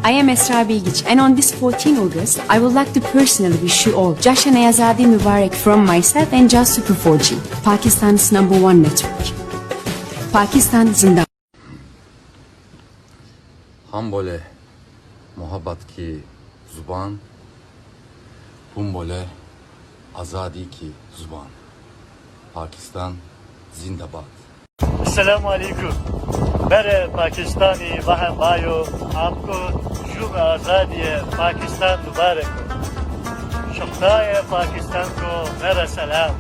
I am Esra Bilgiç, and on this 14 August, I would like to personally wish you all Jashan Azadi Mubarak from myself and Just Super 4G, Pakistan's #1 network. Pakistan Zindan. हम बोले मोहब्बत की जुबान, तुम बोले आज़ादी की जुबान. पाकिस्तान जिंदाबाद. अस्सलामु अलैकुम. मेरे पाकिस्तानी बहन भाइयों, आपको शुभ आज़ादी पाकिस्तान मुबारक हो. शुक्रिया पाकिस्तान को मेरा सलाम.